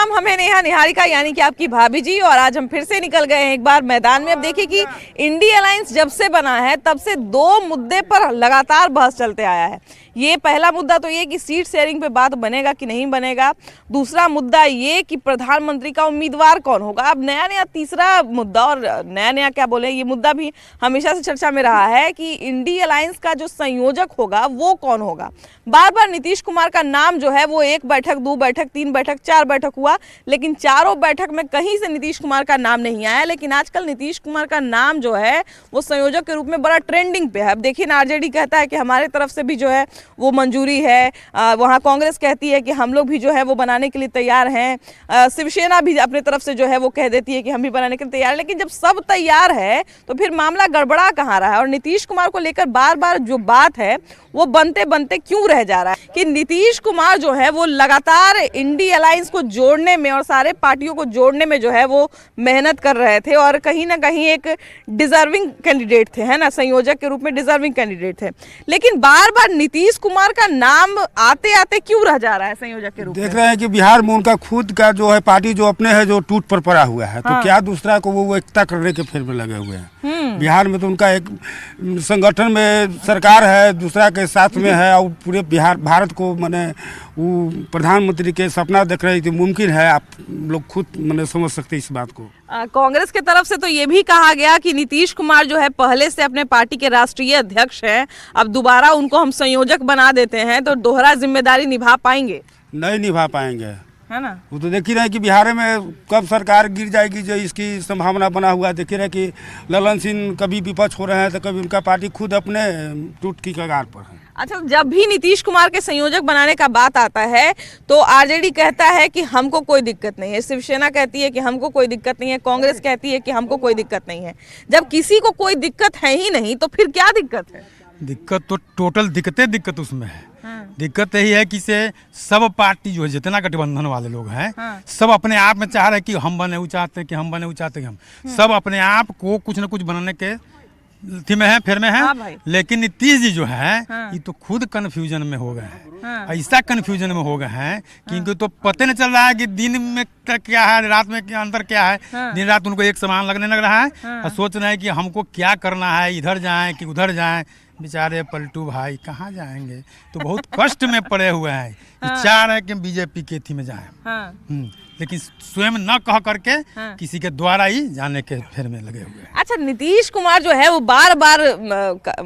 नाम हमें नेहा निहारिका यानी कि आपकी भाभी जी, और आज हम फिर से निकल गए हैं एक बार मैदान में। अब देखिए कि इंडिया अलायंस जब से बना है तब से दो मुद्दे पर लगातार बहस चलते आया है। ये पहला मुद्दा तो ये कि सीट शेयरिंग पे बात बनेगा कि नहीं बनेगा, दूसरा मुद्दा ये कि प्रधानमंत्री का उम्मीदवार कौन होगा। अब नया नया तीसरा मुद्दा, और नया नया क्या बोले, ये मुद्दा भी हमेशा से चर्चा में रहा है कि इंडिया अलायंस का जो संयोजक होगा वो कौन होगा। बार बार नीतीश कुमार का नाम जो है वो 1 बैठक 2 बैठक 3 बैठक 4 बैठक हुआ, लेकिन चारों बैठक में कहीं से नीतीश कुमार का नाम नहीं आया। लेकिन आजकल नीतीश कुमार का नाम जो है वो संयोजक के रूप में बड़ा ट्रेंडिंग पे है। अब देखिए ना, आरजेडी कहता है कि हमारे तरफ से भी जो है वो मंजूरी है, वहाँ कांग्रेस कहती है कि हम लोग भी जो है वो बनाने के लिए तैयार हैं, शिवसेना भी अपने तरफ से जो है वो कह देती है कि हम भी बनाने के लिए तैयार हैं। लेकिन जब सब तैयार है तो फिर मामला गड़बड़ा कहाँ रहा है। और नीतीश कुमार को लेकर बार बार जो बात है वो बनते बनते क्यों रह जा रहा है कि नीतीश कुमार जो है वो लगातार इंडिया अलायंस को जोड़ने में और सारे पार्टियों को जोड़ने में जो है वो मेहनत कर रहे थे, और कहीं ना कहीं एक डिजर्विंग कैंडिडेट थे, है ना, संयोजक के रूप में डिजर्विंग कैंडिडेट थे। लेकिन बार बार नीतीश कुमार का नाम आते आते क्यों रह जा रहा है संयोजक के रूप में? देख रहे हैं कि बिहार में उनका खुद का जो है पार्टी जो अपने है जो टूट पर पड़ा हुआ है, तो क्या दूसरा को वो एकता करने के फेर में लगे हुए हैं। बिहार में तो उनका एक संगठन में सरकार है, दूसरा के साथ में है, और पूरे बिहार भारत को माने वो प्रधानमंत्री के सपना देख रहे थे, मुमकिन है। आप लोग खुद मैंने समझ सकते इस बात को। कांग्रेस की तरफ से तो ये भी कहा गया कि नीतीश कुमार जो है पहले से अपने पार्टी के राष्ट्रीय अध्यक्ष हैं, अब दोबारा उनको हम संयोजक बना देते हैं तो दोहरा जिम्मेदारी निभा पाएंगे? नहीं निभा पाएंगे, है ना। वो तो देख ही रहे कि बिहार में कब सरकार गिर जाएगी जो इसकी संभावना बना हुआ है। देख ही रहे कि ललन सिंह कभी विपक्ष हो रहे हैं तो कभी उनका पार्टी खुद अपने टूट की कगार पर है। अच्छा, जब भी नीतीश कुमार के संयोजक बनाने का बात आता है तो आरजेडी कहता है कि हमको कोई दिक्कत नहीं है, शिवसेना कहती है कि हमको कोई दिक्कत नहीं है, कांग्रेस कहती है कि हमको कोई दिक्कत नहीं है। जब किसी को कोई दिक्कत है ही नहीं तो फिर क्या दिक्कत है? दिक्कत तो टोटल दिक्कत उसमें है। दिक्कत यही है कि से सब पार्टी जो है जितना गठबंधन वाले लोग हैं सब अपने आप में चाह रहे हैं कि हम बने, वो चाहते हैं कि हम बने, वो चाहते हैं कि हम सब अपने आप को कुछ न कुछ बनाने के थी में है, फिर में है। लेकिन नीतीश जी जो है ये तो खुद कंफ्यूजन में हो गए हैं, ऐसा कंफ्यूजन में हो गए हैं कि इनको तो पता नहीं चल रहा है कि दिन में क्या है, रात में क्या अंतर क्या है। दिन रात उनको एक समान लगने लग रहा है और सोच रहे हैं कि हमको क्या करना है, इधर जाएं कि उधर जाएं। बेचारे पलटू भाई कहाँ जाएंगे, तो बहुत कष्ट में पड़े हुए हैं। चाह रहे कि बीजेपी के थी में जाएं, लेकिन स्वयं न कह करके किसी के द्वारा ही जाने के फेर में लगे हुए हैं। अच्छा, नीतीश कुमार जो है वो बार बार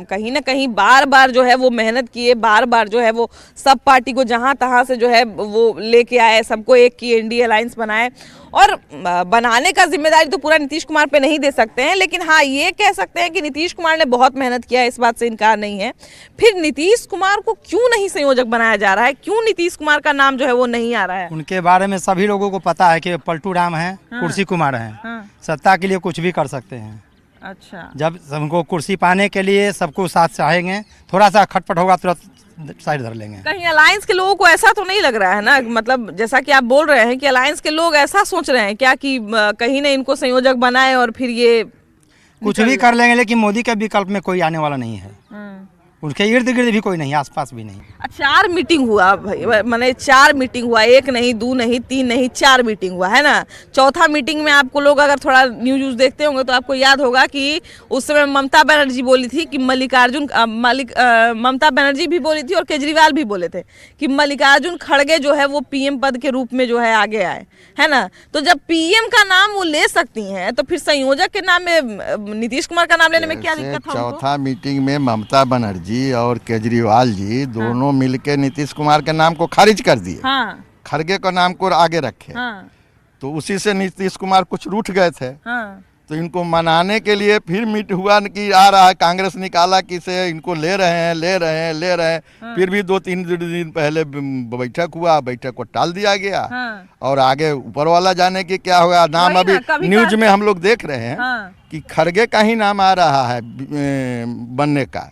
कहीं ना कहीं बार बार जो है वो मेहनत किए, बार बार जो है वो सब पार्टी को जहां तहां से जो है वो लेके आए, सबको एक की इंडिया अलायंस बनाए। और बनाने का जिम्मेदारी तो पूरा नीतीश कुमार पे नहीं दे सकते हैं, लेकिन हाँ ये कह सकते हैं कि नीतीश कुमार ने बहुत मेहनत किया है, इस बात से इनकार नहीं है। फिर नीतीश कुमार को क्यों नहीं संयोजक बनाया जा रहा है? क्यों नीतीश कुमार का नाम जो है वो नहीं आ रहा है? उनके बारे में सभी लोगों को पता है कि पलटू राम है, कुर्सी कुमार है, सत्ता के लिए कुछ भी कर सकते हैं। अच्छा, जब हमको कुर्सी पाने के लिए सबको साथ चाहेंगे, थोड़ा सा खटपट होगा तुरंत साइड धर लेंगे। कहीं अलायंस के लोगों को ऐसा तो नहीं लग रहा है ना, मतलब जैसा कि आप बोल रहे हैं कि अलायंस के लोग ऐसा सोच रहे हैं क्या कि कहीं ने इनको संयोजक बनाए और फिर ये कुछ भी कर लेंगे, लेकिन मोदी के विकल्प में कोई आने वाला नहीं है। उनके इर्द गिर्द भी कोई नहीं, आसपास भी नहीं। 4 मीटिंग हुआ भाई, मैंने 4 मीटिंग हुआ, 1 नहीं 2 नहीं 3 नहीं 4 मीटिंग हुआ, है ना। चौथा मीटिंग में आपको लोग अगर थोड़ा न्यूज देखते होंगे तो आपको याद होगा कि उस समय ममता बनर्जी बोली थी कि ममता बनर्जी भी बोली थी और केजरीवाल भी बोले थे कि मल्लिकार्जुन खड़गे जो है वो पीएम पद के रूप में जो है आगे आए, है ना। तो जब पीएम का नाम वो ले सकती हैं तो फिर संयोजक के नाम में नीतीश कुमार का नाम लेने में क्या दिक्कत? चौथा मीटिंग में ममता बनर्जी और केजरीवाल जी दोनों मिलकर नीतीश कुमार के नाम को खारिज कर दिए, खड़गे का नाम को आगे रखे। तो उसी से नीतीश कुमार कुछ रूठ गए थे। तो इनको मनाने के लिए फिर मीट हुआ कि आ रहा है, कांग्रेस निकाला कि से इनको ले रहे हैं। फिर भी 2-3 दिन पहले बैठक हुआ, बैठक को टाल दिया गया। और आगे ऊपर वाला जाने की क्या होगा। नाम अभी न्यूज में हम लोग देख रहे हैं कि खड़गे का ही नाम आ रहा है बनने का,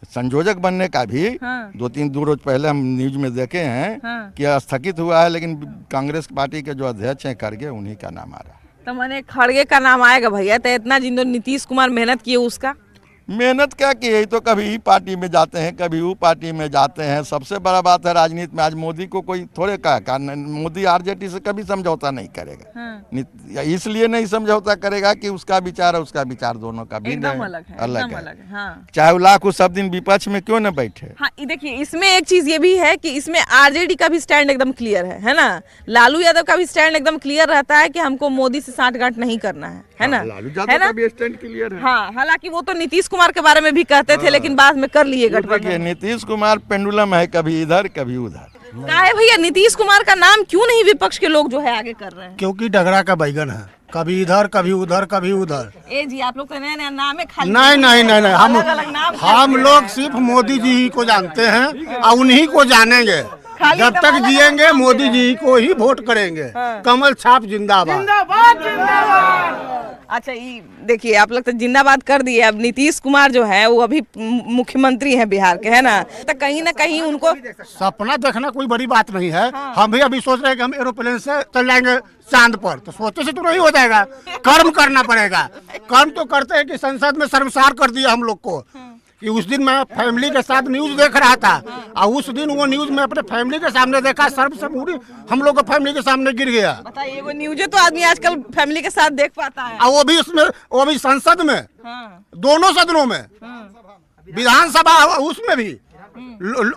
संयोजक बनने का भी 2 रोज पहले हम न्यूज में देखे हैं कि स्थगित हुआ है, लेकिन कांग्रेस पार्टी के जो अध्यक्ष हैं खड़गे, उन्हीं का नाम आ रहा है। तो मैंने खड़गे का नाम आएगा भैया, तो इतना जिन नीतीश कुमार मेहनत किए उसका मेहनत क्या की है, तो कभी ई पार्टी में जाते हैं, कभी वो पार्टी में जाते हैं। सबसे बड़ा बात है राजनीति में, आज मोदी को कोई थोड़े का मोदी आरजेडी से कभी समझौता नहीं करेगा। इसलिए नहीं समझौता करेगा कि उसका विचार है, उसका विचार दोनों का भी अलग है। चाहे वो लाख सब दिन विपक्ष में क्यों न बैठे। हाँ, देखिए इसमें एक चीज ये भी है कि इसमें आरजेडी का भी स्टैंड एकदम क्लियर है ना। लालू यादव का भी स्टैंड एकदम क्लियर रहता है कि हमको मोदी से साठगांठ नहीं करना है ना। लालू यादव का भी स्टैंड क्लियर है। हाँ, हालांकि वो तो नीतीश कुमार के बारे में भी कहते थे, लेकिन बाद में कर लिए गठबंधन। नीतीश कुमार पेंडुलम है, कभी इधर कभी उधर। काहे भैया नीतीश कुमार का नाम क्यों नहीं विपक्ष के लोग जो है आगे कर रहे हैं? क्योंकि डगरा का बैगन है, कभी इधर कभी उधर कभी उधर। ए जी, आप लोग तो नया नया नाम है खाली। नहीं, हम लोग सिर्फ मोदी जी ही को जानते हैं और उन्हीं को जानेंगे। जब तक जिएंगे मोदी जी को ही वोट करेंगे। कमल छाप जिंदाबाद। अच्छा, ये देखिए आप लोग तो जिंदाबाद कर दिए। अब नीतीश कुमार जो है वो अभी मुख्यमंत्री हैं बिहार के, है ना। तो कहीं ना कहीं उनको सपना देखना कोई बड़ी बात नहीं है। हम भी अभी सोच रहे हैं कि हम एरोप्लेन से चल जाएंगे चांद पर, तो सोचे से तो नहीं हो जाएगा, कर्म करना पड़ेगा। कर्म तो करते हैं कि संसद में शर्मसार कर दिया हम लोग को। कि उस दिन मैं फैमिली के साथ न्यूज देख रहा था और उस दिन वो न्यूज में अपने फैमिली के सामने देखा, सर्व से पूरी हम लोग को फैमिली के सामने गिर गया। बताइए, वो न्यूज़ तो आदमी आजकल फैमिली के साथ देख पाता है, और वो भी उसमें, वो भी संसद में। दोनों सदनों में, विधानसभा उसमें भी,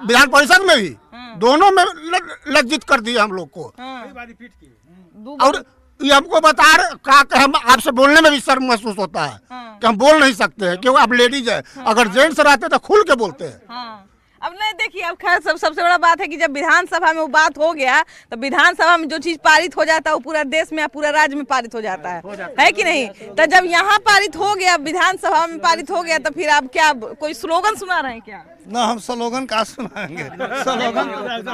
विधान परिषद में भी, दोनों में लज्जित कर दिया हम लोग को। और ये हमको बता रहे, हम आपसे बोलने में भी शर्म महसूस होता है कि हम बोल नहीं सकते हैं, क्योंकि आप लेडीज है। अगर जेंट्स रहते तो खुल के बोलते हैं। अब नहीं, देखिए अब खैर सबसे बड़ा बात है कि जब विधानसभा में वो बात हो गया तो विधानसभा में जो चीज पारित हो जाता है वो पूरा देश में, पूरा राज्य में पारित हो जाता है कि नहीं। तो जब यहाँ पारित हो गया, विधानसभा में पारित हो गया, तो फिर आप क्या कोई स्लोगन सुना रहे हैं क्या? ना, हम स्लोगन का सुनाएंगे।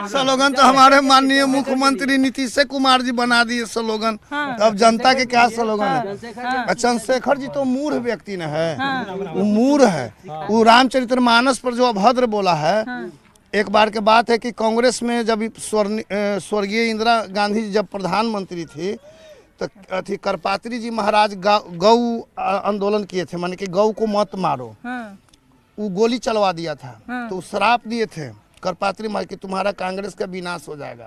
स्लोगन तो हमारे माननीय मुख्यमंत्री नीतीश कुमार जी बना दिए स्लोगन। अब जनता के क्या स्लोगन है? चंद्रशेखर जी तो मूर्ख व्यक्ति न है, वो मूर्ख है। वो रामचरितमानस पर जो अभद्र बोला है। एक बार के बात है कि कांग्रेस में जब स्वर्गीय इंदिरा गांधी जब प्रधानमंत्री थी तो अथी करपात्री जी महाराज गौ आंदोलन किए थे, माने कि गौ को मत मारो। वो गोली चलवा दिया था। तो श्राप दिए थे करपात्री मार कि तुम्हारा कांग्रेस का विनाश हो जाएगा।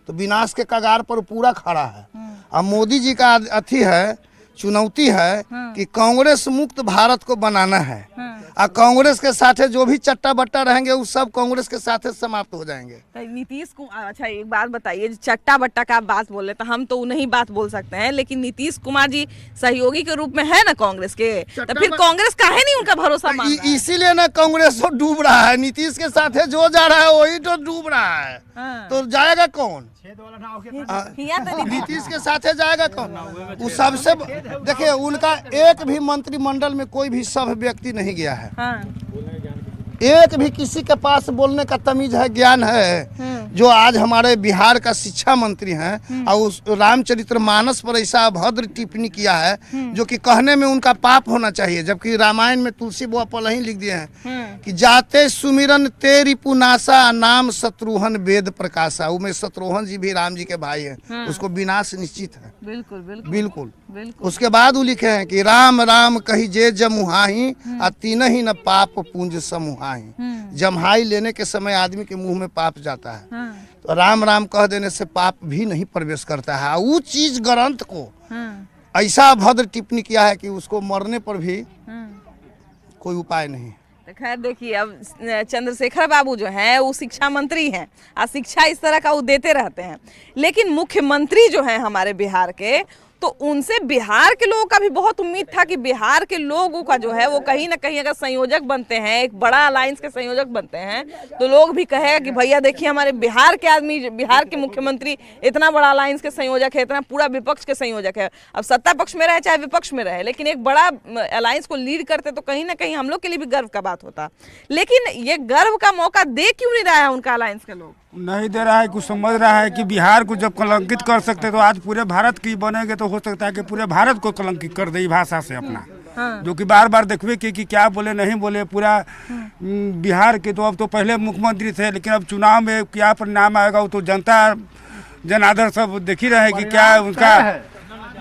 तो विनाश के कगार पर पूरा खड़ा है। अब मोदी जी का अथी है, चुनौती है कि कांग्रेस मुक्त भारत को बनाना है। और कांग्रेस के साथ जो भी चट्टा बट्टा रहेंगे वो सब कांग्रेस के साथ समाप्त हो जाएंगे। नीतीश कुमार, अच्छा एक बात बताइए, चट्टा बट्टा का आप बात बोले तो हम तो उन्हीं बात बोल सकते हैं, लेकिन नीतीश कुमार जी सहयोगी के रूप में है ना कांग्रेस के, तो फिर कांग्रेस काहे नहीं उनका भरोसा मान रहा है? इसीलिए ना कांग्रेस तो डूब रहा है। नीतीश के साथ जो जा रहा है वही तो डूब रहा है। तो जाएगा कौन? नीतीश के साथ जाएगा कौन? वो सबसे देखिए, उनका एक भी मंत्रिमंडल में कोई भी सब व्यक्ति नहीं गया है। एक भी किसी के पास बोलने का तमीज है, ज्ञान है। जो आज हमारे बिहार का शिक्षा मंत्री हैं और उस रामचरितमानस पर ऐसा अभद्र टिप्पणी किया है जो कि कहने में उनका पाप होना चाहिए। जबकि रामायण में तुलसी बुआ पहले ही लिख दिए हैं कि जाते सुमिरन तेरी पुनासा नाम शत्रुघ्न वेद प्रकाशा। उनमें शत्रुघ्न जी भी राम जी के भाई हैं, उसको विनाश निश्चित है। बिल्कुल। उसके बाद वो लिखे हैं कि राम राम कही जे जमुहाही आ तीन ही न पाप पुंज समूहाही। जमहाई लेने के समय आदमी के मुंह में पाप जाता है, तो राम राम कह देने से पाप भी नहीं प्रवेश करता है। वो चीज ग्रंथ को ऐसा भद्र टिप्पणी किया है कि उसको मरने पर भी कोई उपाय नहीं। खैर देखिए, अब चंद्रशेखर बाबू जो हैं वो शिक्षा मंत्री हैं और शिक्षा इस तरह का वो देते रहते हैं, लेकिन मुख्यमंत्री जो हैं हमारे बिहार के, तो उनसे बिहार के लोगों का भी बहुत उम्मीद था कि बिहार के लोगों का जो है वो कहीं ना कहीं अगर संयोजक बनते हैं, एक बड़ा अलायंस के संयोजक बनते हैं, तो लोग भी कहेगा कि भैया देखिए हमारे बिहार के आदमी, बिहार के मुख्यमंत्री इतना बड़ा अलायंस के संयोजक है, इतना पूरा विपक्ष के संयोजक है। अब सत्ता पक्ष में रहे चाहे विपक्ष में रहे, लेकिन एक बड़ा अलायंस को लीड करते तो कहीं ना कहीं हम लोग के लिए भी गर्व का बात होता। लेकिन ये गर्व का मौका दे क्यों नहीं रहा है उनका अलायंस के लोग? नहीं दे रहा है। कुछ समझ रहा है कि बिहार को जब कलंकित कर सकते तो आज पूरे भारत की बनेंगे, तो हो सकता है कि पूरे भारत को कलंकित कर दे भाषा से अपना। जो कि बार बार देखिए कि क्या बोले नहीं बोले पूरा बिहार के। तो अब तो पहले मुख्यमंत्री थे, लेकिन अब चुनाव में क्या परिणाम आएगा वो तो जनता जनादर सब देख ही रहे कि क्या उनका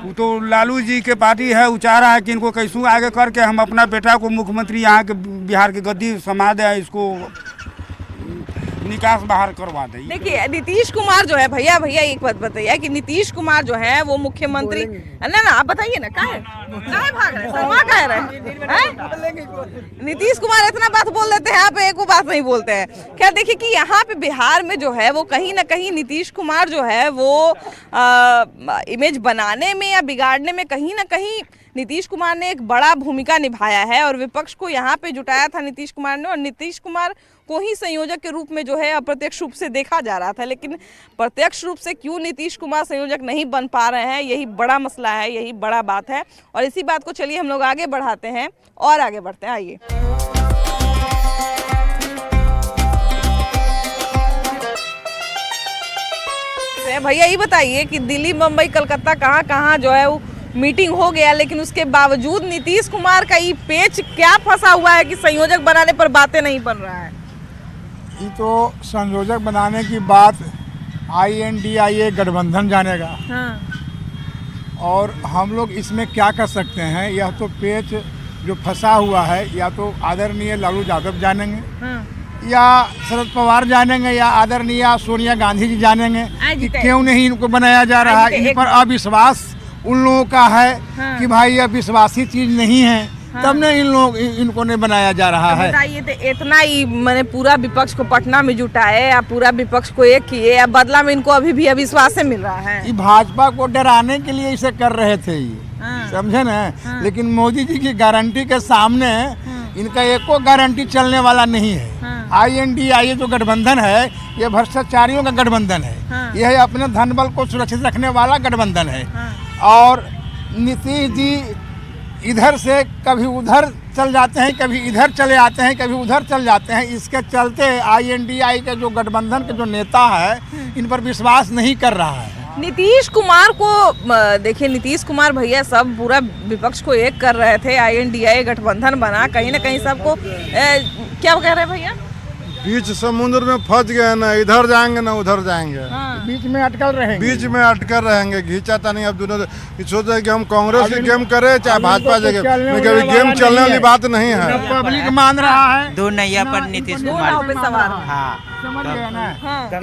वो तो लालू जी के पार्टी है, वो चाह रहा है कि इनको कैसू आगे करके हम अपना बेटा को मुख्यमंत्री यहाँ के बिहार की गद्दी समा दें, इसको निकास बाहर करवा दें। देखिए नीतीश कुमार जो है, भैया एक बात बताइए कि नीतीश कुमार जो है वो मुख्यमंत्री, ना आप बताइए ना, काहे भाग रहे हैं, शर्मा काहे रहे हैं? नीतीश कुमार इतना बात बोल देते हैं, यहाँ पे एक वो बात नहीं बोलते हैं। क्या देखिए कि यहाँ पे बिहार में जो है वो कहीं ना कहीं नीतीश कुमार जो है वो इमेज बनाने में या बिगाड़ने में कहीं ना कहीं नीतीश कुमार ने एक बड़ा भूमिका निभाया है, और विपक्ष को यहाँ पे जुटाया था नीतीश कुमार ने, और नीतीश कुमार को ही संयोजक के रूप में जो है अप्रत्यक्ष रूप से देखा जा रहा था। लेकिन प्रत्यक्ष रूप से क्यों नीतीश कुमार संयोजक नहीं बन पा रहे हैं, यही बड़ा मसला है, यही बड़ा बात है। और इसी बात को चलिए हम लोग आगे बढ़ाते हैं और आगे बढ़ते हैं, आइए। भैया ये बताइए कि दिल्ली, मुंबई, कलकत्ता कहाँ जो है वो मीटिंग हो गया, लेकिन उसके बावजूद नीतीश कुमार का ये पेच क्या फंसा हुआ है कि संयोजक बनाने पर बातें नहीं बन रहा है? ये तो संयोजक बनाने की बात INDIA गठबंधन जानेगा। हाँ। और हम लोग इसमें क्या कर सकते हैं, यह तो पेच जो फंसा हुआ है या तो आदरणीय लालू यादव जानेंगे, हाँ। या शरद पवार जानेंगे, या आदरणीय सोनिया गांधी जी जानेंगे कि क्यों नहीं इनको बनाया जा रहा है। इन पर अविश्वास उन लोगों का है। हाँ। कि भाई यह विश्वासी चीज नहीं है। हाँ। तब ने इनको ने बनाया जा रहा है। बताइए तो इतना ही मैंने पूरा विपक्ष को पटना में जुटाए या पूरा विपक्ष को एक किए, या बदला में इनको अभी भी अविश्वास से मिल रहा है? ये भाजपा को डराने के लिए इसे कर रहे थे ये। हाँ। समझे ना? हाँ। लेकिन मोदी जी की गारंटी के सामने इनका एको गारंटी चलने वाला नहीं है। हाँ। INDIA जो गठबंधन है ये भ्रष्टाचारियों का गठबंधन है। हाँ। यह अपने धन बल को सुरक्षित रखने वाला गठबंधन है। हाँ। और नीतीश जी इधर से कभी उधर चल जाते हैं, कभी इधर चले आते हैं, कभी उधर चल जाते हैं। इसके चलते INDIA के जो गठबंधन के जो नेता है इन पर विश्वास नहीं कर रहा है। नीतीश कुमार को देखिए, नीतीश कुमार भैया सब पूरा विपक्ष को एक कर रहे थे, INDIA गठबंधन बना, कहीं ना कहीं सबको क्या कह रहे हैं भैया, बीच समुद्र में फंस गए, ना इधर जाएंगे ना उधर जाएंगे। हाँ। बीच में अटकल रहेंगे। बीच में अटकर रहेंगे, घींचाता नहीं। अब दोनों सोच रहे कि हम कांग्रेस की गेम करे चाहे भाजपा जगह, कभी गेम चलने वाली बात नहीं है। पब्लिक मान रहा है दो नैया पर नीतीश कुमार। हाँ, समझ गए ना?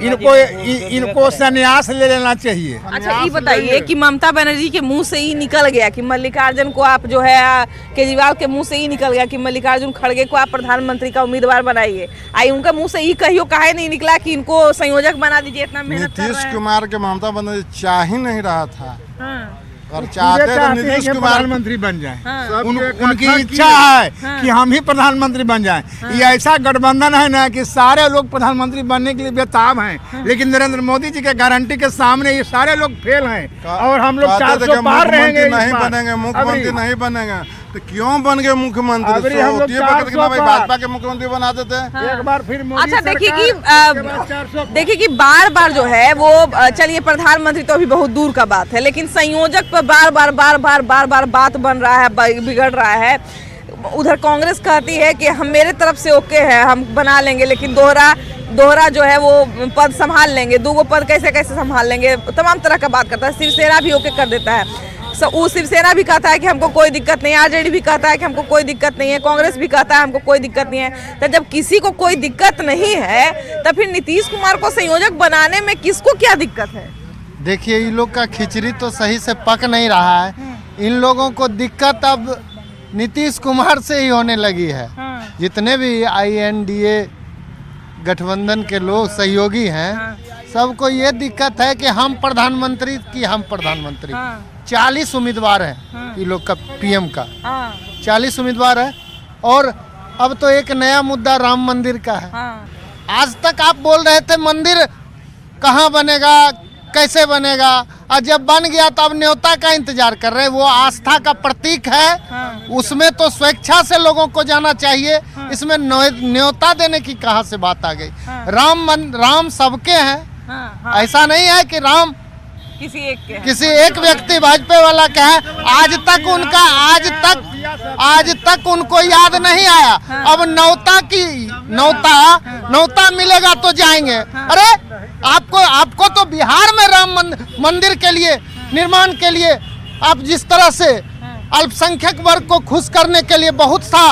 इनको संन्यास ले लेना चाहिए। अच्छा ये बताइए कि ममता बनर्जी के मुंह से ही निकल गया कि मल्लिकार्जुन को आप जो है, केजरीवाल के मुंह से ही निकल गया कि मल्लिकार्जुन खड़गे को आप प्रधानमंत्री का उम्मीदवार बनाइए। आई उनका मुंह से ही कहियो काहे नहीं निकला कि इनको संयोजक बना दीजिए, इतना मेहनत कर रहे हैं। नीतीश कुमार के ममता बनर्जी चाह ही नहीं रहा था। हाँ। और चाहते तो नीतीश कुमार प्रधानमंत्री बन जाए। हाँ। उनकी इच्छा है कि हम ही प्रधानमंत्री बन जाएं। ये ऐसा गठबंधन है ना कि सारे लोग प्रधानमंत्री बनने के लिए बेताब हैं। लेकिन नरेंद्र मोदी जी के गारंटी के सामने ये सारे लोग फेल हैं। और हम लोग 400 पार रहेंगे, नहीं बनेंगे, मुख्यमंत्री नहीं बनेंगे। तो क्यों बन गए मुख्यमंत्री? हम लोग भाजपा के मुख्यमंत्री बना देते हैं। एक बार फिर अच्छा देखिए कि बार बार जो है वो, चलिए प्रधानमंत्री तो अभी बहुत दूर का बात है, लेकिन संयोजक पर बार बार बात बन रहा है, बिगड़ रहा है। उधर कांग्रेस कहती है कि हम मेरे तरफ से ओके है, हम बना लेंगे, लेकिन दोहरा जो है वो पद संभाल लेंगे, 2 पद कैसे संभाल लेंगे, तमाम तरह का बात करता है। शिवसेना भी ओके कर देता है। शिवसेना भी कहता है कि हमको कोई दिक्कत नहीं है, RJD भी कहता है कि हमको कोई दिक्कत नहीं है, कांग्रेस भी कहता है हमको कोई दिक्कत नहीं है। तो जब किसी को कोई दिक्कत नहीं है तो फिर नीतीश कुमार को संयोजक बनाने में किसको क्या दिक्कत है? देखिए इन लोग का खिचड़ी तो सही से पक नहीं रहा है। इन लोगों को दिक्कत अब नीतीश कुमार से ही होने लगी है। जितने भी INDA गठबंधन के लोग सहयोगी हैं, सबको ये दिक्कत है कि हम प्रधानमंत्री 40 उम्मीदवार हैं। ये लोग का PM का 40 उम्मीदवार है। और अब तो एक नया मुद्दा राम मंदिर का है। आज तक आप बोल रहे थे मंदिर कहाँ बनेगा, कैसे बनेगा, और जब बन गया तो अब न्योता का इंतजार कर रहे हैं। वो आस्था का प्रतीक है। उसमें तो स्वेच्छा से लोगों को जाना चाहिए। इसमें न्योता देने की कहाँ से बात आ गई? राम सबके हैं। ऐसा नहीं है कि राम किसी एक व्यक्ति भाजपा वाला का है। आज तक उनको याद नहीं आया। अब नौता मिलेगा तो जाएंगे। अरे आपको तो बिहार में राम मंदिर के लिए निर्माण के लिए आप जिस तरह से अल्पसंख्यक वर्ग को खुश करने के लिए बहुत सा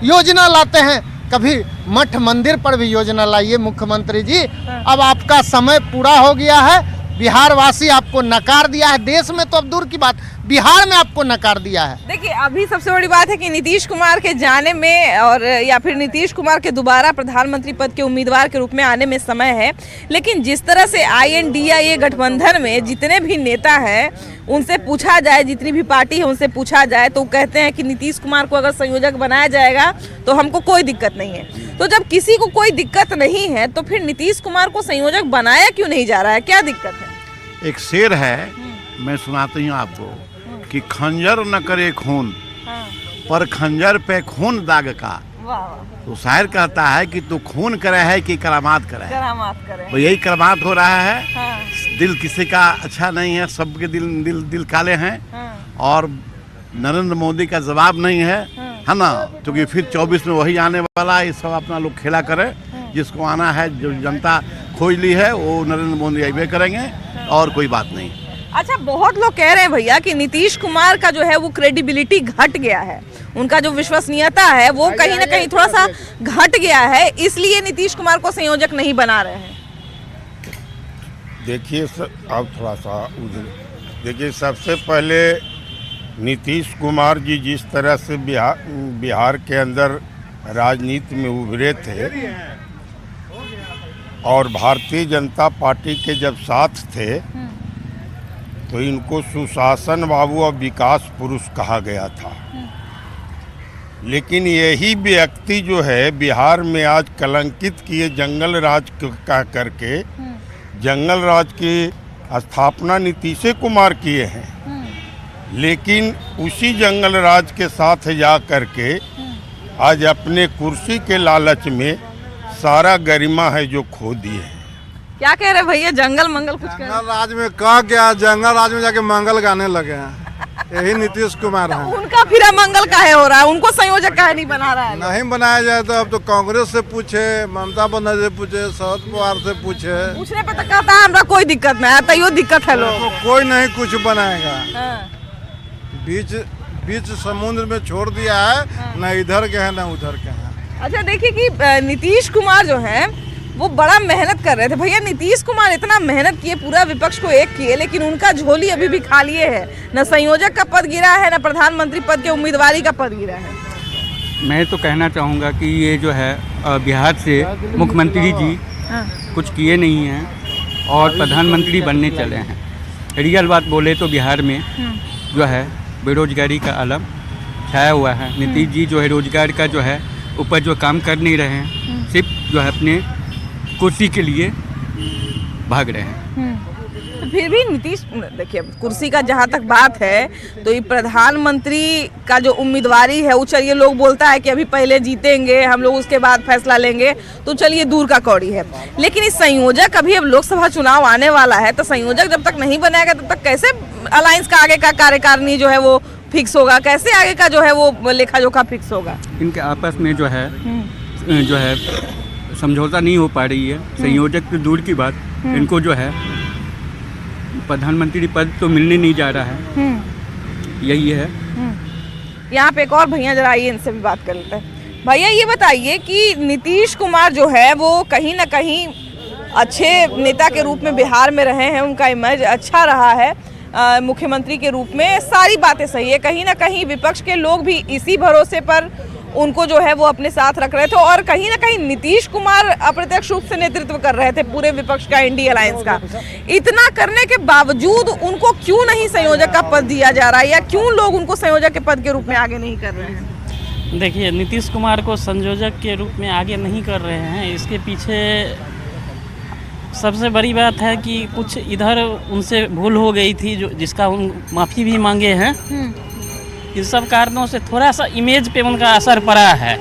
योजना लाते हैं, कभी मठ मंदिर पर भी योजना लाइए मुख्यमंत्री जी। अब आपका समय पूरा हो गया है, बिहार वासी आपको नकार दिया है, देश में तो अब दूर की बात, बिहार में आपको नकार दिया है। देखिए अभी सबसे बड़ी बात है कि नीतीश कुमार के जाने में और या फिर नीतीश कुमार के दोबारा प्रधानमंत्री पद के उम्मीदवार के रूप में आने में समय है, लेकिन जिस तरह से INDIA गठबंधन में जितने भी नेता हैं उनसे पूछा जाए, जितनी भी पार्टी है उनसे पूछा जाए, तो कहते हैं कि नीतीश कुमार को अगर संयोजक बनाया जाएगा तो हमको कोई दिक्कत नहीं है। तो जब किसी को कोई दिक्कत नहीं है तो फिर नीतीश कुमार को संयोजक बनाया क्यों नहीं जा रहा है, क्या दिक्कत है? एक शेर है, मैं सुनाती हूँ आपको कि खंजर न करे खून पर खंजर पे खून दाग का। तो शायर कहता है कि तू खून करे है कि करामात करे है। तो यही करामात हो रहा है। दिल किसी का अच्छा नहीं है, सबके दिल काले हैं और नरेंद्र मोदी का जवाब नहीं है ना, क्योंकि फिर 24 में वही आने वाला है। सब अपना लोग खेला करे, जिसको आना है, जो जनता खोज ली है वो नरेंद्र मोदी अबे करेंगे और कोई बात नहीं। अच्छा, बहुत लोग कह रहे हैं भैया कि नीतीश कुमार का जो है वो क्रेडिबिलिटी घट गया है, उनका जो विश्वसनीयता है वो कहीं ना कहीं थोड़ा सा घट गया है, इसलिए नीतीश कुमार को संयोजक नहीं बना रहे हैं। देखिए अब थोड़ा सा देखिए, सबसे पहले नीतीश कुमार जी जिस तरह से बिहार के अंदर राजनीति में उभरे थे और भारतीय जनता पार्टी के जब साथ थे तो इनको सुशासन बाबू और विकास पुरुष कहा गया था। लेकिन यही व्यक्ति जो है बिहार में आज कलंकित किए जंगल राज कह करके, जंगल राज की स्थापना नीतीश कुमार किए हैं, लेकिन उसी जंगल राज के साथ जा करके आज अपने कुर्सी के लालच में सारा गरिमा है जो खो दिए हैं। क्या कह रहे भैया, जंगल मंगल कुछ कह रहे? जंगल राज में कहा क्या, जंगल राज में जाके मंगल गाने लगे हैं, यही नीतीश कुमार है। उनका फिर मंगल काहे हो रहा है, उनको संयोजक काहे नहीं बना रहा है? नहीं बनाया जाए तो अब तो कांग्रेस से पूछे, ममता बनर्जी से पूछे, शरद पवार से पूछने पे तो कहता है हमरा कोई दिक्कत नहीं है, तैयो दिक्कत है लोग। कोई नहीं कुछ बनाएगा। बीच समुद्र में छोड़ दिया है, न इधर के है न उधर के है। अच्छा, देखिए कि नीतीश कुमार जो है वो बड़ा मेहनत कर रहे थे। भैया नीतीश कुमार इतना मेहनत किए, पूरा विपक्ष को एक किए, लेकिन उनका झोली अभी भी खाली है, न संयोजक का पद गिरा है, न प्रधानमंत्री पद के उम्मीदवारी का पद गिरा है। मैं तो कहना चाहूँगा कि ये जो है बिहार से मुख्यमंत्री जी कुछ किए नहीं हैं और प्रधानमंत्री बनने चले हैं। रियल बात बोले तो बिहार में जो है बेरोजगारी का आलम छाया हुआ है। नीतीश जी जो है रोजगार का जो है ऊपर जो काम कर नहीं रहे हैं, सिर्फ जो है अपने कुर्सी के लिए भाग रहे हैं। फिर भी नीतीश, देखिए कुर्सी का जहाँ तक बात है तो ये प्रधानमंत्री का जो उम्मीदवारी है वो चलिए लोग बोलता है कि अभी पहले जीतेंगे हम लोग, उसके बाद फैसला लेंगे, तो चलिए दूर का कौड़ी है। लेकिन इस संयोजक, अभी अब लोकसभा चुनाव आने वाला है, तो संयोजक जब तक नहीं बनाएगा तब तक कैसे अलायंस का आगे का कार्यकारिणी जो है वो फिक्स होगा, कैसे आगे का जो है वो लेखा जोखा फिक्स होगा? इनके आपस में जो है समझौता नहीं हो पा रही है। संयोजक तो दूर की बात, इनको जो है प्रधानमंत्री पद तो मिलने नहीं जा रहा है, यही है। यहाँ पे एक और भैया जरा आइए, इनसे भी बात कर लेते हैं। भैया ये बताइए कि नीतीश कुमार जो है वो कहीं ना कहीं अच्छे नेता के रूप में बिहार में रहे हैं, उनका इमेज अच्छा रहा है मुख्यमंत्री के रूप में, सारी बातें सही है। कहीं ना कहीं विपक्ष के लोग भी इसी भरोसे पर उनको जो है वो अपने साथ रख रहे थे और कहीं ना कहीं नीतीश कुमार अप्रत्यक्ष रूप से नेतृत्व कर रहे थे पूरे विपक्ष का, इंडिया अलायंस का। इतना करने के बावजूद उनको क्यों नहीं संयोजक का पद दिया जा रहा है, या क्यों लोग उनको संयोजक के पद के रूप में आगे नहीं कर रहे हैं? देखिए, नीतीश कुमार को संयोजक के रूप में आगे नहीं कर रहे हैं, इसके पीछे सबसे बड़ी बात है कि कुछ इधर उनसे भूल हो गई थी, जो जिसका उन माफ़ी भी मांगे हैं। इन सब कारणों से थोड़ा सा इमेज पे उनका असर पड़ा है।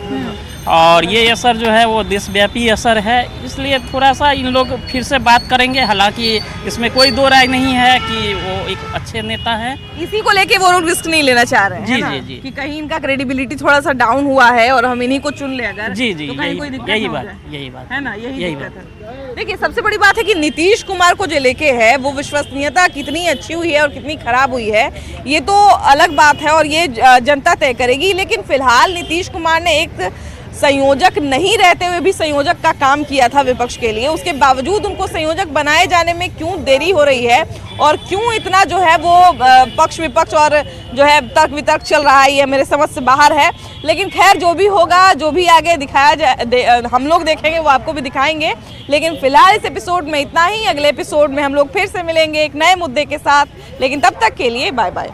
और ये असर जो है वो देशव्यापी असर है, इसलिए थोड़ा सा इन लोग फिर से बात करेंगे। हालांकि इसमें कोई दो राय नहीं है कि वो एक अच्छे नेता है। इसी को लेके वो लोग रिस्क नहीं लेना चाह रहे हैं, जी है ना? जी जी, कि कहीं इनका क्रेडिबिलिटी थोड़ा सा डाउन हुआ है और हम इन्हीं को चुन ले अगर, जी जी, तो कहीं कोई दिक्कत यही ना हो बात, जाए। यही बात है ना, यही यही दिक्कत है। देखिए सबसे बड़ी बात है कि नीतीश कुमार को जो लेके है वो विश्वसनीयता कितनी अच्छी हुई है और कितनी खराब हुई है ये तो अलग बात है और ये जनता तय करेगी। लेकिन फिलहाल नीतीश कुमार ने एक संयोजक नहीं रहते हुए भी संयोजक का काम किया था विपक्ष के लिए, उसके बावजूद उनको संयोजक बनाए जाने में क्यों देरी हो रही है और क्यों इतना जो है वो पक्ष विपक्ष और जो है तर्क वितर्क चल रहा है, ये मेरे समझ से बाहर है। लेकिन खैर जो भी होगा, जो भी आगे दिखाया हम लोग देखेंगे वो आपको भी दिखाएंगे। लेकिन फिलहाल इस एपिसोड में इतना ही, अगले एपिसोड में हम लोग फिर से मिलेंगे एक नए मुद्दे के साथ। लेकिन तब तक के लिए बाय बाय।